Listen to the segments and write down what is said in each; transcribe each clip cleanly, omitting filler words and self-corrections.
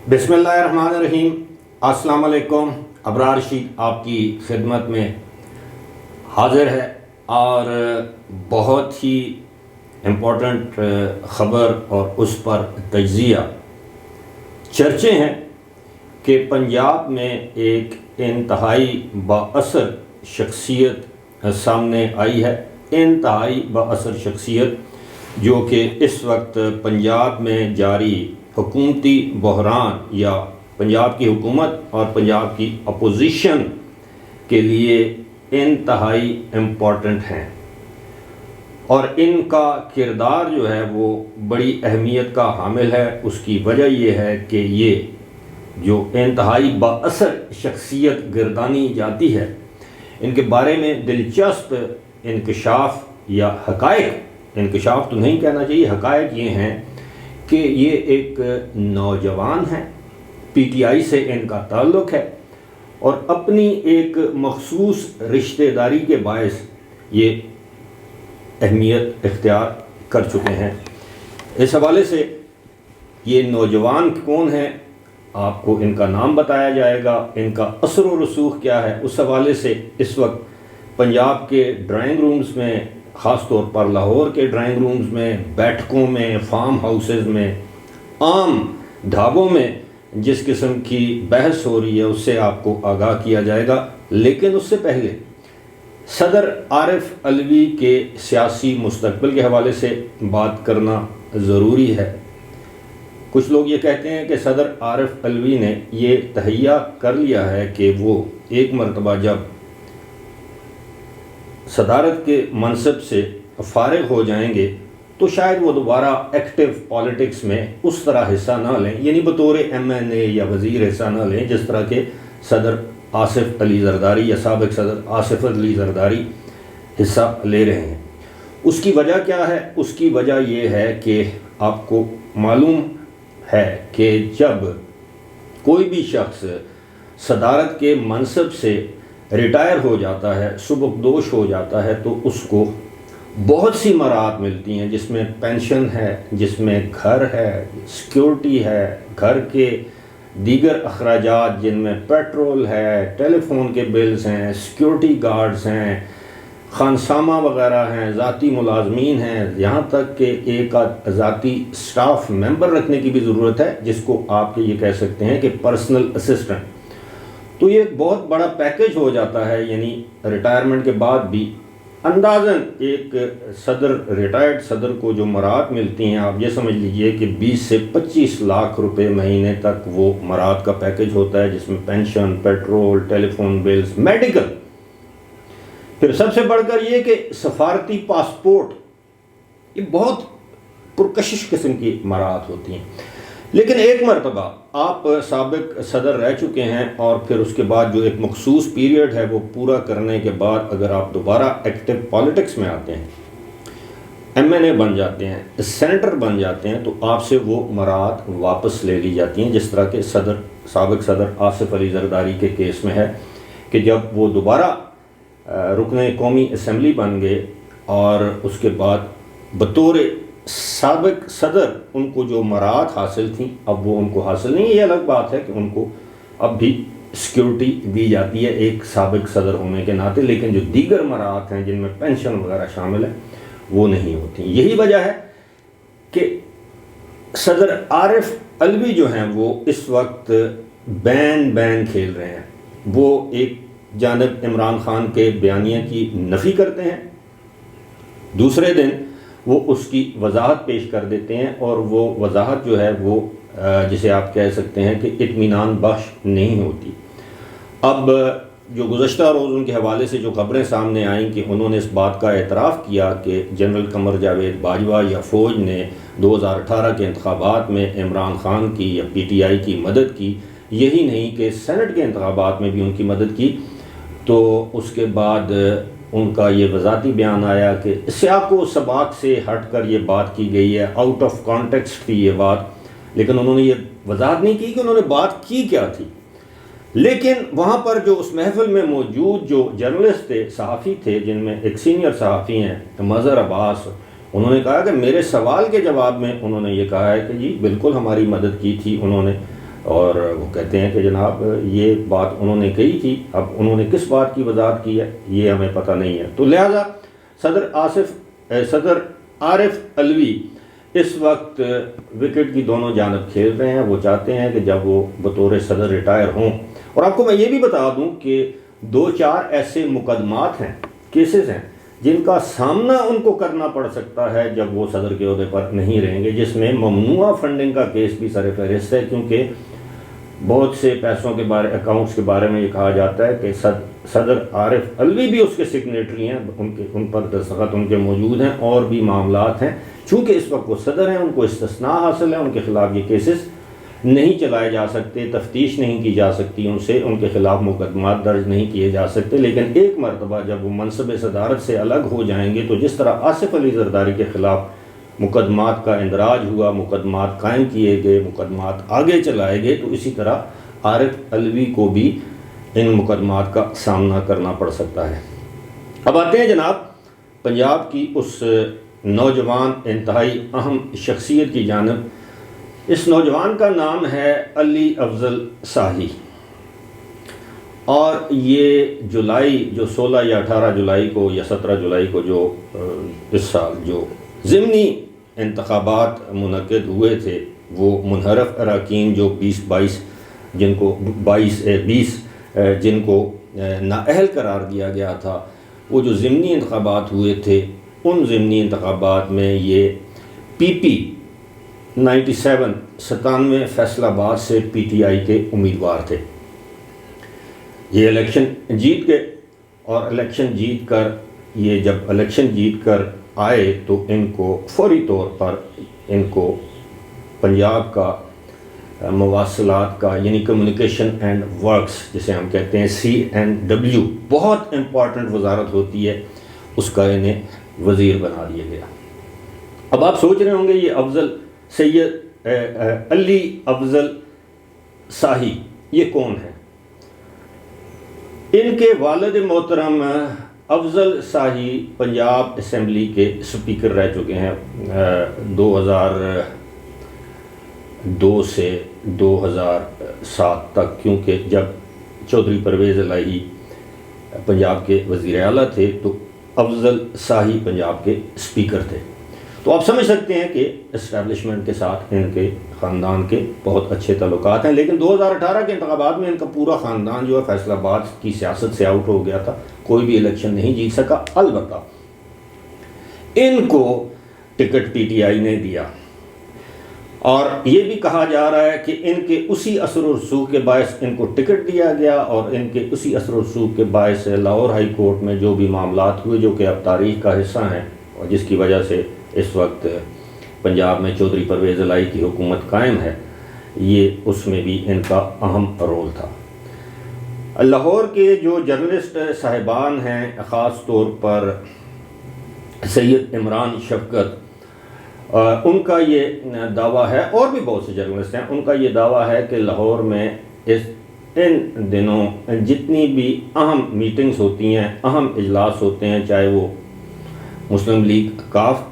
بسم اللہ الرحمن الرحیم۔ السلام علیکم۔ ابرار رشید آپ کی خدمت میں حاضر ہے اور بہت ہی امپورٹنٹ خبر اور اس پر تجزیہ چرچے ہیں کہ پنجاب میں ایک انتہائی بااثر شخصیت سامنے آئی ہے، انتہائی بااثر شخصیت جو کہ اس وقت پنجاب میں جاری حکومتی بحران یا پنجاب کی حکومت اور پنجاب کی اپوزیشن کے لیے انتہائی امپورٹنٹ ہیں، اور ان کا کردار جو ہے وہ بڑی اہمیت کا حامل ہے۔ اس کی وجہ یہ ہے کہ یہ جو انتہائی بااثر شخصیت گردانی جاتی ہے، ان کے بارے میں دلچسپ انکشاف یا حقائق، انکشاف تو نہیں کہنا چاہیے، حقائق یہ ہیں کہ یہ ایک نوجوان ہیں، پی ٹی آئی سے ان کا تعلق ہے، اور اپنی ایک مخصوص رشتہ داری کے باعث یہ اہمیت اختیار کر چکے ہیں۔ اس حوالے سے یہ نوجوان کون ہیں، آپ کو ان کا نام بتایا جائے گا، ان کا اثر و رسوخ کیا ہے۔ اس حوالے سے اس وقت پنجاب کے ڈرائنگ رومز میں، خاص طور پر لاہور کے ڈرائنگ رومز میں، بیٹھکوں میں، فارم ہاؤسز میں، عام ڈھابوں میں جس قسم کی بحث ہو رہی ہے اس سے آپ کو آگاہ کیا جائے گا۔ لیکن اس سے پہلے صدر عارف علوی کے سیاسی مستقبل کے حوالے سے بات کرنا ضروری ہے۔ کچھ لوگ یہ کہتے ہیں کہ صدر عارف علوی نے یہ تہیہ کر لیا ہے کہ وہ ایک مرتبہ جب صدارت کے منصب سے فارغ ہو جائیں گے تو شاید وہ دوبارہ ایکٹیو پالیٹکس میں اس طرح حصہ نہ لیں، یعنی بطور ایم این اے یا وزیر حصہ نہ لیں جس طرح کے صدر آصف علی زرداری یا سابق صدر آصف علی زرداری حصہ لے رہے ہیں۔ اس کی وجہ کیا ہے؟ اس کی وجہ یہ ہے کہ آپ کو معلوم ہے کہ جب کوئی بھی شخص صدارت کے منصب سے ریٹائر ہو جاتا ہے، سبکدوش ہو جاتا ہے، تو اس کو بہت سی مراعات ملتی ہیں، جس میں پینشن ہے، جس میں گھر ہے، سیکیورٹی ہے، گھر کے دیگر اخراجات جن میں پیٹرول ہے، ٹیلی فون کے بلز ہیں، سیکیورٹی گارڈز ہیں، خانسامہ وغیرہ ہیں، ذاتی ملازمین ہیں، یہاں تک کہ ایک ذاتی سٹاف ممبر رکھنے کی بھی ضرورت ہے جس کو آپ یہ کہہ سکتے ہیں کہ پرسنل اسسٹنٹ۔ تو یہ بہت بڑا پیکج ہو جاتا ہے، یعنی ریٹائرمنٹ کے بعد بھی اندازاً ایک صدر، ریٹائرڈ صدر کو جو مراعات ملتی ہیں، آپ یہ سمجھ لیجئے کہ 20 سے 25 لاکھ روپے مہینے تک وہ مراعات کا پیکج ہوتا ہے، جس میں پینشن، پیٹرول، ٹیلی فون بلز، میڈیکل، پھر سب سے بڑھ کر یہ کہ سفارتی پاسپورٹ، یہ بہت پرکشش قسم کی مراعات ہوتی ہیں۔ لیکن ایک مرتبہ آپ سابق صدر رہ چکے ہیں اور پھر اس کے بعد جو ایک مخصوص پیریڈ ہے وہ پورا کرنے کے بعد اگر آپ دوبارہ ایکٹیو پالیٹکس میں آتے ہیں، ایم این اے بن جاتے ہیں، سینیٹر بن جاتے ہیں، تو آپ سے وہ مراعات واپس لے لی جاتی ہیں، جس طرح کے سابق صدر آصف علی زرداری کے کیس میں ہے کہ جب وہ دوبارہ رکن قومی اسمبلی بن گئے اور اس کے بعد بطور سابق صدر ان کو جو مراعات حاصل تھیں اب وہ ان کو حاصل نہیں۔ یہ الگ بات ہے کہ ان کو اب بھی سیکیورٹی دی جاتی ہے ایک سابق صدر ہونے کے ناطے، لیکن جو دیگر مراعات ہیں جن میں پینشن وغیرہ شامل ہے وہ نہیں ہوتی۔ یہی وجہ ہے کہ صدر عارف علوی جو ہیں وہ اس وقت بین کھیل رہے ہیں۔ وہ ایک جانب عمران خان کے بیانیے کی نفی کرتے ہیں، دوسرے دن وہ اس کی وضاحت پیش کر دیتے ہیں، اور وہ وضاحت جو ہے وہ جسے آپ کہہ سکتے ہیں کہ اطمینان بخش نہیں ہوتی۔ اب جو گزشتہ روز ان کے حوالے سے جو خبریں سامنے آئیں کہ انہوں نے اس بات کا اعتراف کیا کہ جنرل قمر جاوید باجوہ یا فوج نے 2018 کے انتخابات میں عمران خان کی یا پی ٹی آئی کی مدد کی، یہی نہیں کہ سینٹ کے انتخابات میں بھی ان کی مدد کی، تو اس کے بعد ان کا یہ وضاحتی بیان آیا کہ سیاق و سباق سے ہٹ کر یہ بات کی گئی ہے، آؤٹ آف کانٹیکسٹ تھی یہ بات، لیکن انہوں نے یہ وضاحت نہیں کی کہ انہوں نے بات کی کیا تھی۔ لیکن وہاں پر جو اس محفل میں موجود جو جرنلسٹ تھے، صحافی تھے، جن میں ایک سینئر صحافی ہیں مظہر عباس، انہوں نے کہا کہ میرے سوال کے جواب میں انہوں نے یہ کہا ہے کہ جی بالکل ہماری مدد کی تھی انہوں نے اور وہ کہتے ہیں کہ جناب یہ بات انہوں نے کہی تھی، اب انہوں نے کس بات کی وضاحت کی ہے یہ ہمیں پتہ نہیں ہے۔ تو لہٰذا صدر عارف علوی اس وقت وکٹ کی دونوں جانب کھیل رہے ہیں۔ وہ چاہتے ہیں کہ جب وہ بطور صدر ریٹائر ہوں، اور آپ کو میں یہ بھی بتا دوں کہ 2-4 ایسے مقدمات ہیں، کیسز ہیں جن کا سامنا ان کو کرنا پڑ سکتا ہے جب وہ صدر کے عہدے پر نہیں رہیں گے، جس میں ممنوعہ فنڈنگ کا کیس بھی سر فہرست ہے، کیونکہ بہت سے پیسوں کے بارے اکاؤنٹس کے بارے میں یہ کہا جاتا ہے کہ صدر عارف علوی بھی اس کے سگنیٹری ہیں، ان پر دستخط ان کے موجود ہیں، اور بھی معاملات ہیں۔ چونکہ اس وقت وہ صدر ہیں، ان کو استثناء حاصل ہے، ان کے خلاف یہ کیسز نہیں چلائے جا سکتے، تفتیش نہیں کی جا سکتی ان سے، ان کے خلاف مقدمات درج نہیں کیے جا سکتے۔ لیکن ایک مرتبہ جب وہ منصب صدارت سے الگ ہو جائیں گے تو جس طرح آصف علی زرداری کے خلاف مقدمات کا اندراج ہوا، مقدمات قائم کیے گئے، مقدمات آگے چلائے گئے، تو اسی طرح عارف علوی کو بھی ان مقدمات کا سامنا کرنا پڑ سکتا ہے۔ اب آتے ہیں جناب پنجاب کی اس نوجوان انتہائی اہم شخصیت کی جانب۔ اس نوجوان کا نام ہے علی افضل شاہی، اور یہ جولائی جو 16 یا 18 جولائی کو یا 17 جولائی کو جو اس سال جو ضمنی انتخابات منعقد ہوئے تھے، وہ منحرف اراکین جو 20 جن کو نااہل قرار دیا گیا تھا، وہ جو ضمنی انتخابات ہوئے تھے، ان ضمنی انتخابات میں یہ پی پی 97 فیصل آباد سے پی ٹی آئی کے امیدوار تھے۔ یہ الیکشن جیت گئے، اور جب الیکشن جیت کر آئے تو ان کو فوری طور پر ان کو پنجاب کا مواصلات کا، یعنی کمیونیکیشن اینڈ ورکس جسے ہم کہتے ہیں CNW، بہت امپورٹنٹ وزارت ہوتی ہے، اس کا انہیں وزیر بنا دیا گیا۔ اب آپ سوچ رہے ہوں گے یہ علی افضل شاہی یہ کون ہے؟ ان کے والد محترم افضل شاہی پنجاب اسمبلی کے سپیکر رہ چکے ہیں 2002 سے 2007 تک، کیونکہ جب چودھری پرویز الہی پنجاب کے وزیر اعلیٰ تھے تو افضل شاہی پنجاب کے سپیکر تھے۔ تو آپ سمجھ سکتے ہیں کہ اسٹیبلشمنٹ کے ساتھ ان کے خاندان کے بہت اچھے تعلقات ہیں، لیکن 2018 کے انتخابات میں ان کا پورا خاندان جو ہے فیصل آباد کی سیاست سے آؤٹ ہو گیا تھا، کوئی بھی الیکشن نہیں جیت سکا۔ البتہ ان کو ٹکٹ پی ٹی آئی نے دیا، اور یہ بھی کہا جا رہا ہے کہ ان کے اسی اثر و رسوخ کے باعث ان کو ٹکٹ دیا گیا، اور ان کے اسی اثر و رسوخ کے باعث لاہور ہائی کورٹ میں جو بھی معاملات ہوئے جو کہ اب تاریخ کا حصہ ہیں، اور جس کی وجہ سے اس وقت پنجاب میں چودھری پرویز الہی کی حکومت قائم ہے، یہ اس میں بھی ان کا اہم رول تھا۔ لاہور کے جو جرنلسٹ صاحبان ہیں، خاص طور پر سید عمران شفقت، ان کا یہ دعویٰ ہے، اور بھی بہت سے جرنلسٹ ہیں، ان کا یہ دعویٰ ہے کہ لاہور میں ان دنوں جتنی بھی اہم میٹنگز ہوتی ہیں، اہم اجلاس ہوتے ہیں، چاہے وہ مسلم لیگ کاف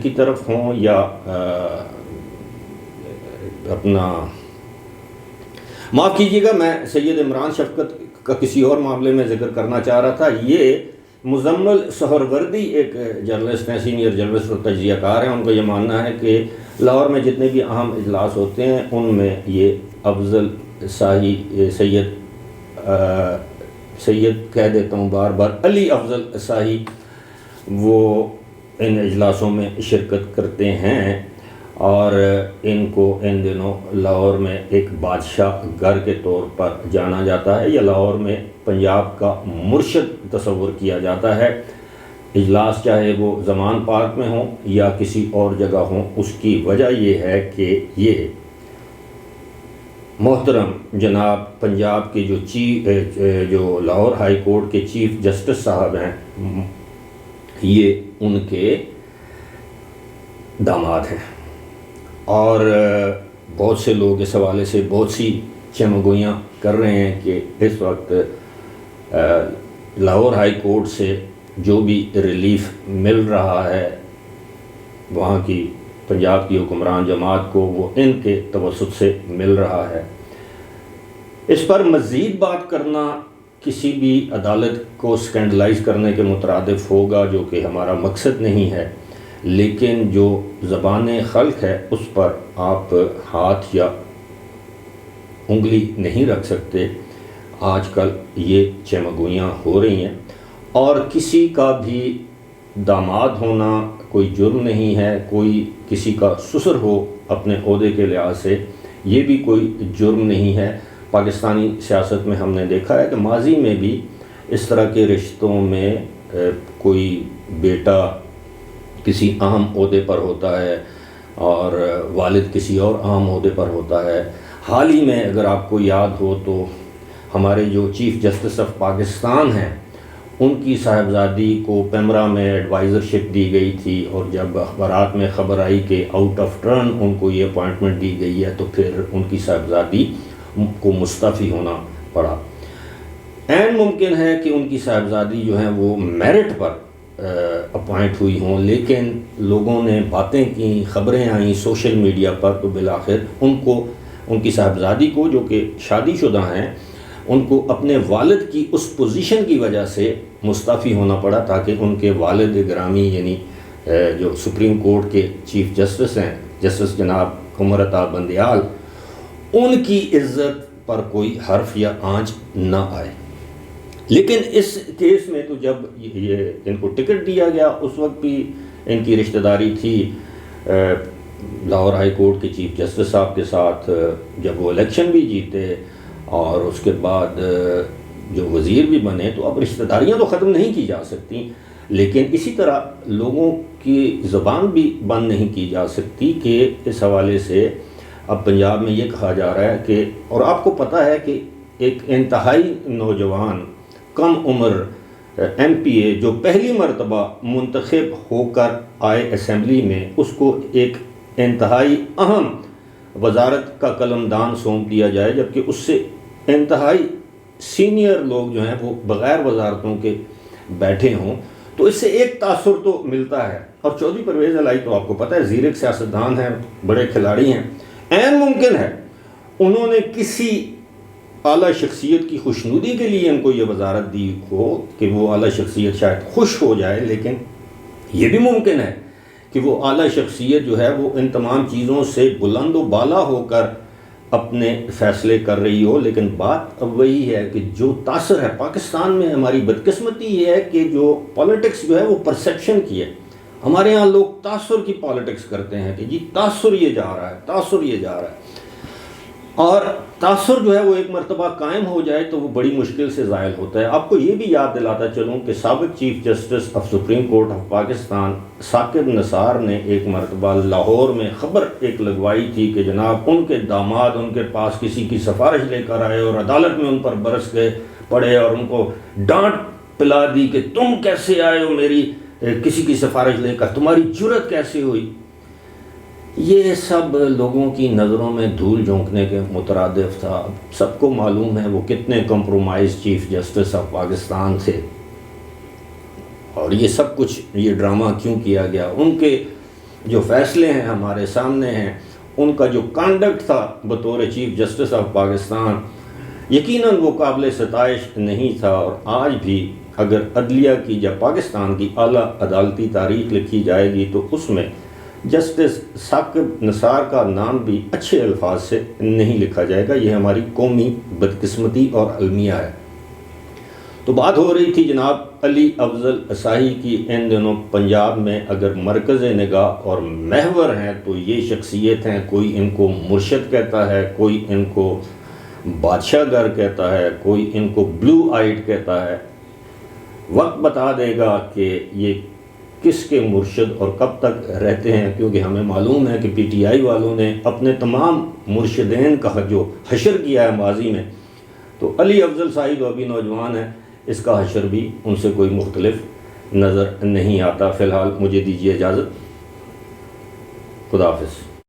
کی طرف ہوں یا اپنا معاف کیجیے گا، میں سید عمران شفقت کا کسی اور معاملے میں ذکر کرنا چاہ رہا تھا۔ یہ مزمل سہروردی ایک جرنلسٹ ہیں، سینئر جرنلسٹ اور تجزیہ کار ہیں، ان کو یہ ماننا ہے کہ لاہور میں جتنے بھی اہم اجلاس ہوتے ہیں ان میں یہ افضل شاہی سید کہہ دیتا ہوں بار بار، علی افضل شاہی وہ ان اجلاسوں میں شرکت کرتے ہیں، اور ان کو ان دنوں لاہور میں ایک بادشاہ گھر کے طور پر جانا جاتا ہے، یا لاہور میں پنجاب کا مرشد تصور کیا جاتا ہے۔ اجلاس چاہے وہ زمان پارک میں ہوں یا کسی اور جگہ ہوں، اس کی وجہ یہ ہے کہ یہ محترم جناب پنجاب کے جو لاہور ہائی کورٹ کے چیف جسٹس صاحب ہیں، یہ ان کے داماد ہیں، اور بہت سے لوگ اس حوالے سے بہت سی چمگوئیاں کر رہے ہیں کہ اس وقت لاہور ہائی کورٹ سے جو بھی ریلیف مل رہا ہے وہاں کی پنجاب کی حکمران جماعت کو، وہ ان کے توسط سے مل رہا ہے۔ اس پر مزید بات کرنا کسی بھی عدالت کو سکینڈلائز کرنے کے مترادف ہوگا، جو کہ ہمارا مقصد نہیں ہے، لیکن جو زبان خلق ہے اس پر آپ ہاتھ یا انگلی نہیں رکھ سکتے۔ آج کل یہ چمگوئیاں ہو رہی ہیں، اور کسی کا بھی داماد ہونا کوئی جرم نہیں ہے، کوئی کسی کا سسر ہو اپنے عہدے کے لحاظ سے یہ بھی کوئی جرم نہیں ہے۔ پاکستانی سیاست میں ہم نے دیکھا ہے کہ ماضی میں بھی اس طرح کے رشتوں میں کوئی بیٹا کسی اہم عہدے پر ہوتا ہے اور والد کسی اور اہم عہدے پر ہوتا ہے۔ حال ہی میں اگر آپ کو یاد ہو تو ہمارے جو چیف جسٹس آف پاکستان ہیں ان کی صاحبزادی کو پیمرا میں ایڈوائزرشپ دی گئی تھی، اور جب اخبارات میں خبر آئی کہ آؤٹ آف ٹرن ان کو یہ اپوائنٹمنٹ دی گئی ہے تو پھر ان کی صاحبزادی کو مستعفی ہونا پڑا۔ عین ممکن ہے کہ ان کی صاحبزادی جو ہیں وہ میرٹ پر اپوائنٹ ہوئی ہوں، لیکن لوگوں نے باتیں کی، خبریں آئیں سوشل میڈیا پر، تو بالآخر ان کی صاحبزادی کو جو کہ شادی شدہ ہیں ان کو اپنے والد کی اس پوزیشن کی وجہ سے مستعفی ہونا پڑا، تاکہ ان کے والد گرامی یعنی جو سپریم کورٹ کے چیف جسٹس ہیں جسٹس جناب عمر عطا بندیال، ان کی عزت پر کوئی حرف یا آنچ نہ آئے۔ لیکن اس کیس میں تو جب یہ ان کو ٹکٹ دیا گیا اس وقت بھی ان کی رشتہ داری تھی لاہور ہائی کورٹ کے چیف جسٹس صاحب کے ساتھ، جب وہ الیکشن بھی جیتے اور اس کے بعد جو وزیر بھی بنے، تو اب رشتہ داریاں تو ختم نہیں کی جا سکتی، لیکن اسی طرح لوگوں کی زبان بھی بند نہیں کی جا سکتی کہ اس حوالے سے اب پنجاب میں یہ کہا جا رہا ہے کہ، اور آپ کو پتہ ہے کہ ایک انتہائی نوجوان کم عمر ایم پی اے جو پہلی مرتبہ منتخب ہو کر آئے اسمبلی میں، اس کو ایک انتہائی اہم وزارت کا قلم دان سونپ دیا جائے، جبکہ اس سے انتہائی سینئر لوگ جو ہیں وہ بغیر وزارتوں کے بیٹھے ہوں، تو اس سے ایک تاثر تو ملتا ہے۔ اور چودھری پرویز الہی تو آپ کو پتہ ہے زیرک سیاستدان ہیں، بڑے کھلاڑی ہیں، عین ممکن ہے انہوں نے کسی اعلیٰ شخصیت کی خوشنودی کے لیے ان کو یہ وزارت دی ہو کہ وہ اعلیٰ شخصیت شاید خوش ہو جائے، لیکن یہ بھی ممکن ہے کہ وہ اعلیٰ شخصیت جو ہے وہ ان تمام چیزوں سے بلند و بالا ہو کر اپنے فیصلے کر رہی ہو۔ لیکن بات اب وہی ہے کہ جو تاثر ہے پاکستان میں، ہماری بدقسمتی یہ ہے کہ جو پالیٹکس جو ہے وہ پرسیپشن کی ہے۔ ہمارے ہاں لوگ تاثر کی پالیٹکس کرتے ہیں کہ جی تاثر یہ جا رہا ہے، تاثر یہ جا رہا ہے، اور تاثر جو ہے وہ ایک مرتبہ قائم ہو جائے تو وہ بڑی مشکل سے زائل ہوتا ہے۔ آپ کو یہ بھی یاد دلاتا چلوں کہ سابق chief justice of supreme court of Pakistan Saqib Nisar نے ایک مرتبہ لاہور میں خبر ایک لگوائی تھی کہ جناب ان کے داماد ان کے پاس کسی کی سفارش لے کر آئے اور عدالت میں ان پر برس گئے پڑے اور ان کو ڈانٹ پلا دی کہ تم کیسے آئے ہو میری کسی کی سفارش لے کر، تمہاری جرت کیسے ہوئی۔ یہ سب لوگوں کی نظروں میں دھول جھونکنے کے مترادف تھا۔ سب کو معلوم ہے وہ کتنے compromise chief justice of Pakistan تھے، اور یہ سب کچھ یہ ڈرامہ کیوں کیا گیا۔ ان کے جو فیصلے ہیں ہمارے سامنے ہیں، ان کا جو کانڈکٹ تھا بطور چیف جسٹس آف پاکستان یقیناً وہ قابل ستائش نہیں تھا۔ اور آج بھی اگر عدلیہ کی یا پاکستان کی اعلیٰ عدالتی تاریخ لکھی جائے گی تو اس میں جسٹس ثاقب نثار کا نام بھی اچھے الفاظ سے نہیں لکھا جائے گا۔ یہ ہماری قومی بدقسمتی اور المیہ ہے۔ تو بات ہو رہی تھی جناب علی افضل اسائی کی۔ ان دنوں پنجاب میں اگر مرکز نگاہ اور محور ہیں تو یہ شخصیت ہیں، کوئی ان کو مرشد کہتا ہے، کوئی ان کو بادشاہ گر کہتا ہے، کوئی ان کو بلو آئٹ کہتا ہے۔ وقت بتا دے گا کہ یہ کس کے مرشد اور کب تک رہتے ہیں، کیونکہ ہمیں معلوم ہے کہ پی ٹی آئی والوں نے اپنے تمام مرشدین کا جو حشر کیا ہے ماضی میں، تو علی افضل سائی جو ابھی نوجوان ہے اس کا حشر بھی ان سے کوئی مختلف نظر نہیں آتا۔ فی الحال مجھے دیجیے اجازت، خدا حافظ۔